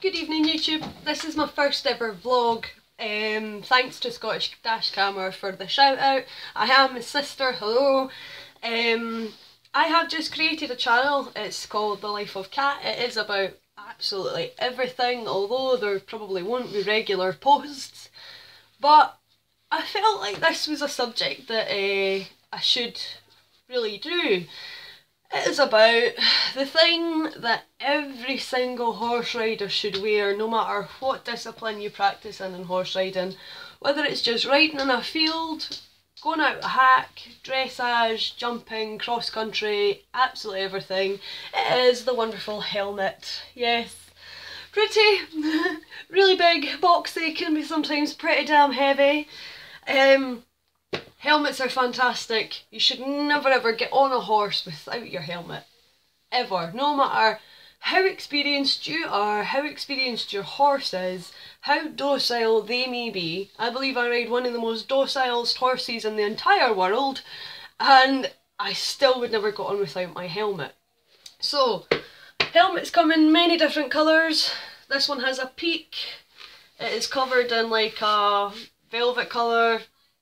Good evening YouTube, this is my first ever vlog. Thanks to Scottish Dash Camera for the shout out. I am his sister, hello. I have just created a channel, it's called The Life of Cat. It is about absolutely everything, although there probably won't be regular posts. But I felt like this was a subject that I should really do. It is about the thing that every single horse rider should wear, no matter what discipline you practice in horse riding. Whether it's just riding in a field, going out a hack, dressage, jumping, cross country, absolutely everything. It is the wonderful helmet. Yes, pretty, really big, boxy, can be sometimes pretty damn heavy. Helmets are fantastic. You should never ever get on a horse without your helmet. Ever. No matter how experienced you are, how experienced your horse is, how docile they may be. I believe I ride one of the most docilest horses in the entire world, and I still would never go on without my helmet. So, helmets come in many different colours. This one has a peak. It is covered in like a velvet colour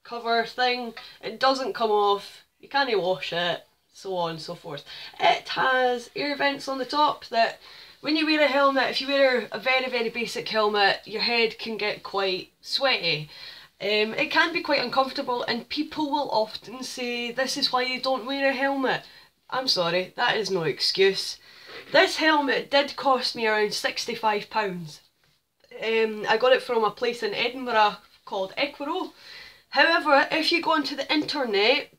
cover thing. It doesn't come off, you can't wash it, so on and so forth. It has air vents on the top that when you wear a helmet, if you wear a very basic helmet, your head can get quite sweaty. It can be quite uncomfortable, and people will often say this is why you don't wear a helmet. I'm sorry, that is no excuse. This helmet did cost me around £65. I got it from a place in Edinburgh called Equiro. However, if you go onto the internet,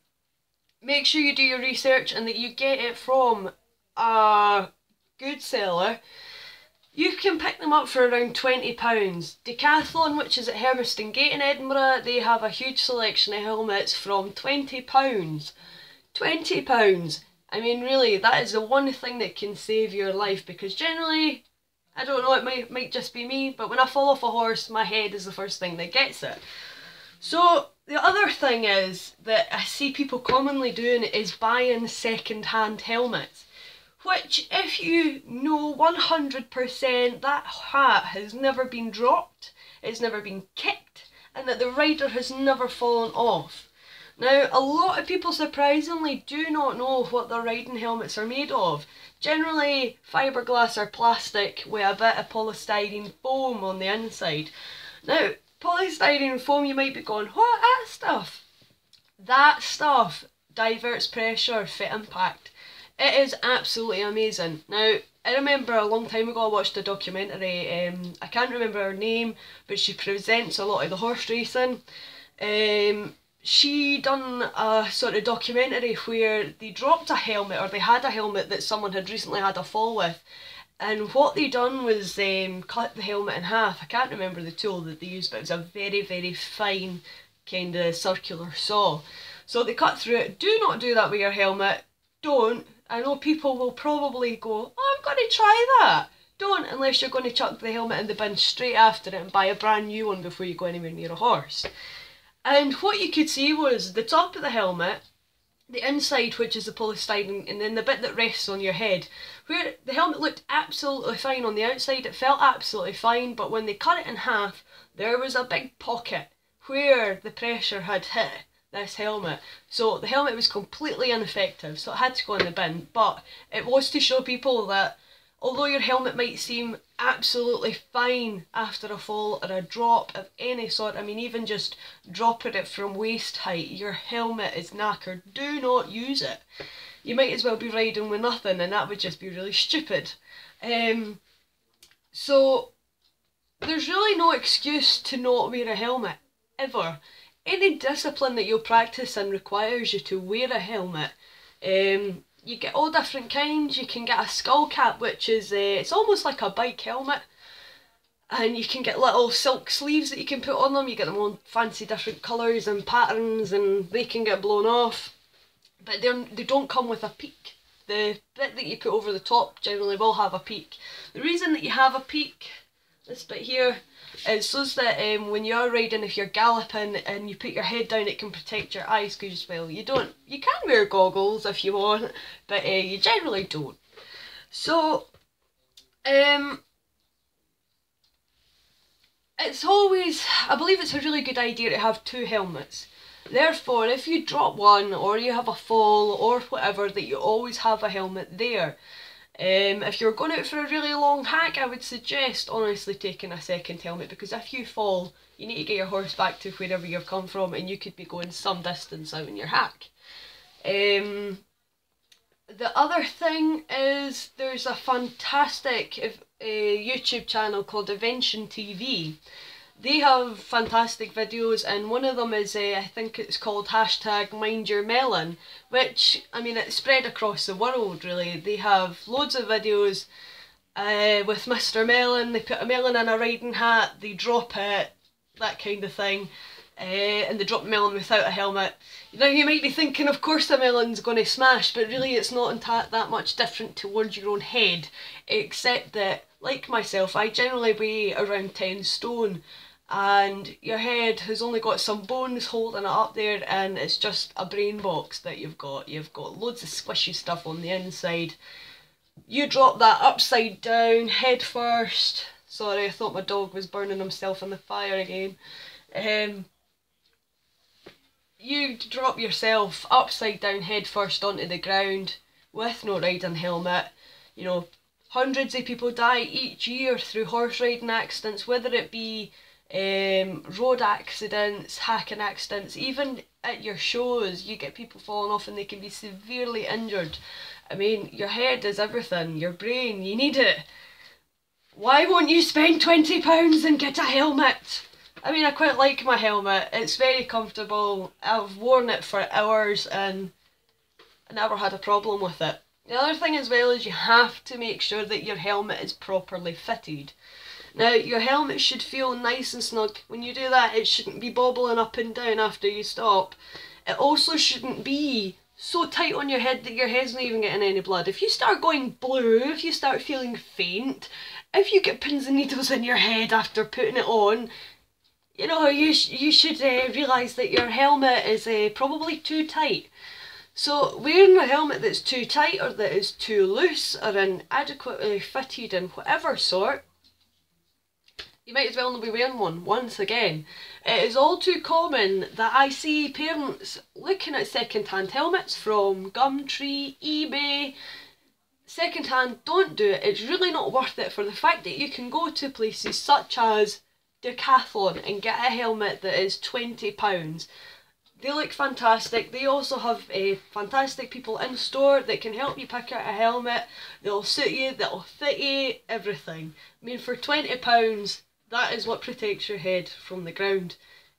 make sure you do your research and that you get it from a good seller. You can pick them up for around £20. Decathlon, which is at Hermiston Gate in Edinburgh, they have a huge selection of helmets from £20. £20! I mean, really, that is the one thing that can save your life, because generally, I don't know, it might just be me, but when I fall off a horse, my head is the first thing that gets it. So the other thing is that I see people commonly doing is buying second-hand helmets, which if you know 100% that hat has never been dropped, it's never been kicked, and that the rider has never fallen off. Now, a lot of people surprisingly do not know what their riding helmets are made of. Generally fiberglass or plastic with a bit of polystyrene foam on the inside. Now, polystyrene foam, you might be going, what, that stuff? That stuff diverts pressure for impact. It is absolutely amazing. Now, I remember a long time ago I watched a documentary, I can't remember her name, but she presents a lot of the horse racing. She done a sort of documentary where they dropped a helmet, or they had a helmet that someone had recently had a fall with. And what they done was cut the helmet in half. I can't remember the tool that they used, but it was a very fine kind of circular saw. So they cut through it. Do not do that with your helmet. Don't. I know people will probably go, oh, I'm going to try that. Don't, unless you're going to chuck the helmet in the bin straight after it and buy a brand new one before you go anywhere near a horse. And what you could see was the top of the helmet, the inside, which is the polystyrene, and then the bit that rests on your head. Where the helmet looked absolutely fine on the outside, it felt absolutely fine, but when they cut it in half, there was a big pocket where the pressure had hit this helmet. So the helmet was completely ineffective, so it had to go in the bin. But it was to show people that although your helmet might seem absolutely fine after a fall or a drop of any sort, I mean even just dropping it from waist height, your helmet is knackered. Do not use it. You might as well be riding with nothing, and that would just be really stupid. So there's really no excuse to not wear a helmet, ever. Any discipline that you'll practice in requires you to wear a helmet. You get all different kinds. You can get a skull cap, which is, it's almost like a bike helmet. And you can get little silk sleeves that you can put on them. You get them on fancy different colours and patterns, and they can get blown off. But they don't come with a peak. The bit that you put over the top generally will have a peak. The reason that you have a peak, this bit here, is so that when you're riding, if you're galloping and you put your head down, it can protect your eyes, because, well, you can wear goggles if you want, but you generally don't. So, it's always, I believe it's a really good idea to have two helmets. Therefore, if you drop one or you have a fall or whatever, that you always have a helmet there. If you're going out for a really long hike, I would suggest honestly taking a second helmet, because if you fall, you need to get your horse back to wherever you've come from, and you could be going some distance out in your hack. The other thing is there's a fantastic YouTube channel called Invention TV. They have fantastic videos, and one of them is, I think it's called #MindYourMelon, which, I mean, it's spread across the world really. They have loads of videos with Mr. Melon. They put a melon in a riding hat, they drop it, that kind of thing, and they drop the melon without a helmet. Now you might be thinking, of course the melon's going to smash, but really it's not that much different towards your own head, except that, like myself, I generally weigh around 10 stone. And your head has only got some bones holding it up there, and it's just a brain box that you've got. You've got loads of squishy stuff on the inside. You drop that upside down, head first. Sorry, I thought my dog was burning himself in the fire again. You drop yourself upside down, head first onto the ground with no riding helmet. You know, hundreds of people die each year through horse riding accidents, whether it be road accidents, hacking accidents. Even at your shows you get people falling off and they can be severely injured. I mean, your head is everything, your brain, you need it. Why won't you spend £20 and get a helmet? I mean, I quite like my helmet, it's very comfortable, I've worn it for hours and I never had a problem with it. The other thing as well is you have to make sure that your helmet is properly fitted. Now, your helmet should feel nice and snug. When you do that, it shouldn't be bobbling up and down after you stop. It also shouldn't be so tight on your head that your head's not even getting any blood. If you start going blue, if you start feeling faint, if you get pins and needles in your head after putting it on, you know, you should realise that your helmet is probably too tight. So wearing a helmet that's too tight or that is too loose or inadequately fitted in whatever sort, you might as well not be wearing one. Once again, it is all too common that I see parents looking at second-hand helmets from Gumtree, eBay. Second-hand, don't do it. It's really not worth it for the fact that you can go to places such as Decathlon and get a helmet that is £20. They look fantastic. They also have fantastic people in store that can help you pick out a helmet. They'll suit you, they'll fit you, everything. I mean, for £20, that is what protects your head from the ground.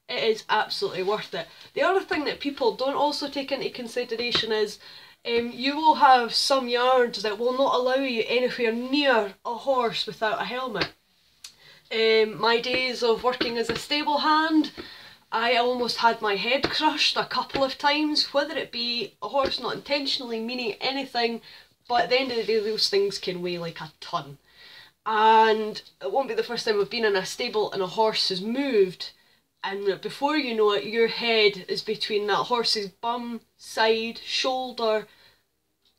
It is absolutely worth it. The other thing that people don't also take into consideration is you will have some yards that will not allow you anywhere near a horse without a helmet. My days of working as a stable hand, I almost had my head crushed a couple of times, whether it be a horse not intentionally meaning anything, but at the end of the day those things can weigh like a ton. And it won't be the first time I've been in a stable and a horse has moved, and before you know it, your head is between that horse's bum, side, shoulder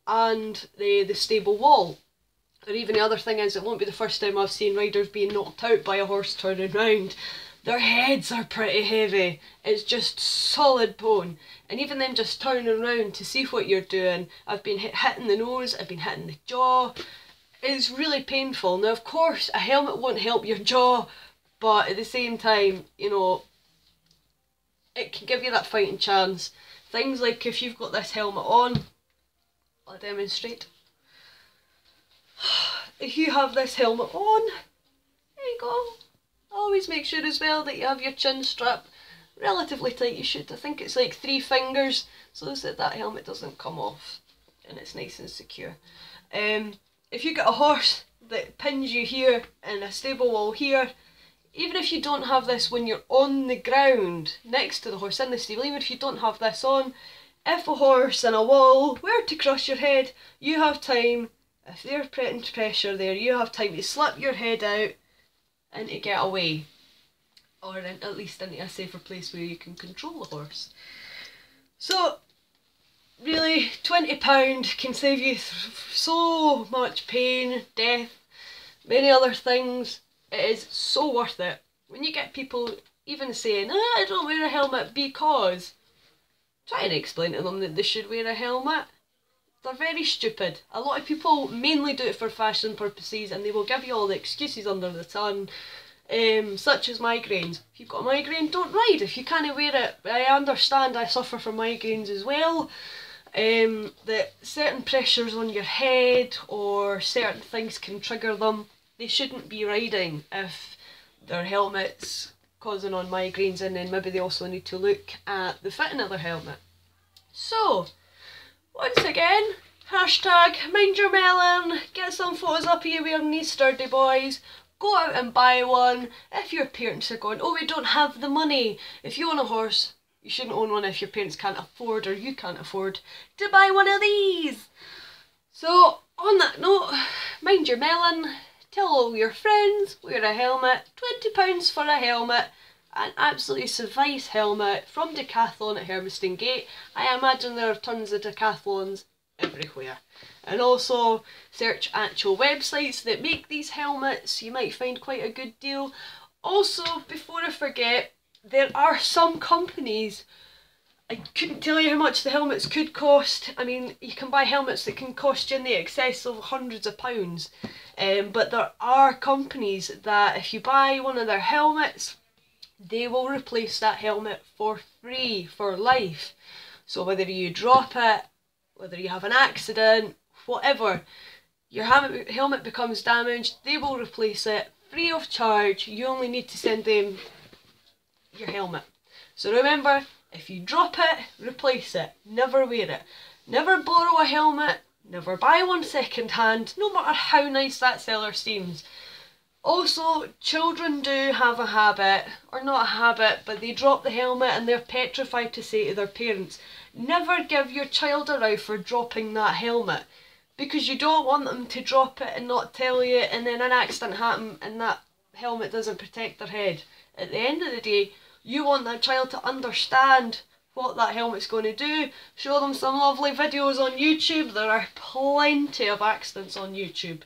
and the stable wall. Or even the other thing is, it won't be the first time I've seen riders being knocked out by a horse turning round. Their heads are pretty heavy, it's just solid bone, and even them just turning around to see what you're doing, I've been hit in the nose, I've been hitting the jaw. It's really painful. Now of course a helmet won't help your jaw, but at the same time, you know, it can give you that fighting chance. Things like if you've got this helmet on, I'll demonstrate. If you have this helmet on, there you go. Always make sure as well that you have your chin strap relatively tight. You should, I think it's like 3 fingers, so that helmet doesn't come off and it's nice and secure. If you get a horse that pins you here and a stable wall here, even if you don't have this when you're on the ground next to the horse in the stable, even if you don't have this on, if a horse and a wall were to crush your head, you have time, if they're putting pressure there, you have time to slip your head out and to get away, or at least into a safer place where you can control the horse. So really, £20 can save you so much pain, death, many other things. It is so worth it. when you get people even saying, oh, I don't wear a helmet because, try and explain to them that they should wear a helmet. They're very stupid. A lot of people mainly do it for fashion purposes, and they will give you all the excuses under the sun, such as migraines. If you've got a migraine, don't ride. If you can't wear it, I understand, I suffer from migraines as well. That certain pressures on your head or certain things can trigger them. They shouldn't be riding if their helmet's causing on migraines, and then maybe they also need to look at the fitting of their helmet. So, once again, hashtag mind your melon, get some photos up of you wearing these sturdy boys, go out and buy one. If your parents are going, oh, we don't have the money, if you own a horse, you shouldn't own one if your parents can't afford, or you can't afford, to buy one of these. So, on that note, mind your melon, tell all your friends, wear a helmet, £20 for a helmet, an absolutely service helmet from Decathlon at Hermiston Gate. I imagine there are tons of Decathlons everywhere. And also search actual websites that make these helmets, you might find quite a good deal. Also, before I forget, there are some companies, I couldn't tell you how much the helmets could cost. I mean, you can buy helmets that can cost you in the excess of hundreds of pounds. But there are companies that if you buy one of their helmets, they will replace that helmet for free for life. So whether you drop it, whether you have an accident, whatever, your helmet becomes damaged, they will replace it free of charge. You only need to send them your helmet. So remember, if you drop it, replace it. Never wear it. Never borrow a helmet. Never buy one second hand, no matter how nice that seller seems. Also, children do have a habit, or not a habit, but they drop the helmet and they're petrified to say to their parents, never give your child a row for dropping that helmet, because you don't want them to drop it and not tell you, and then an accident happen and that helmet doesn't protect their head. At the end of the day, you want that child to understand what that helmet's going to do. Show them some lovely videos on YouTube. There are plenty of accidents on YouTube.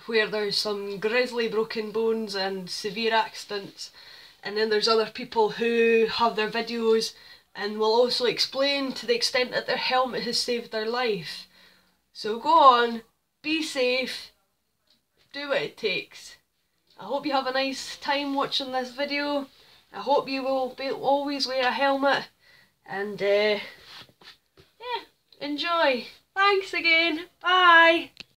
Where there's some grisly broken bones and severe accidents, and then there's other people who have their videos and will also explain to the extent that their helmet has saved their life. So go on, be safe, do what it takes. I hope you have a nice time watching this video. I hope you will always wear a helmet, and yeah, enjoy. Thanks again, bye!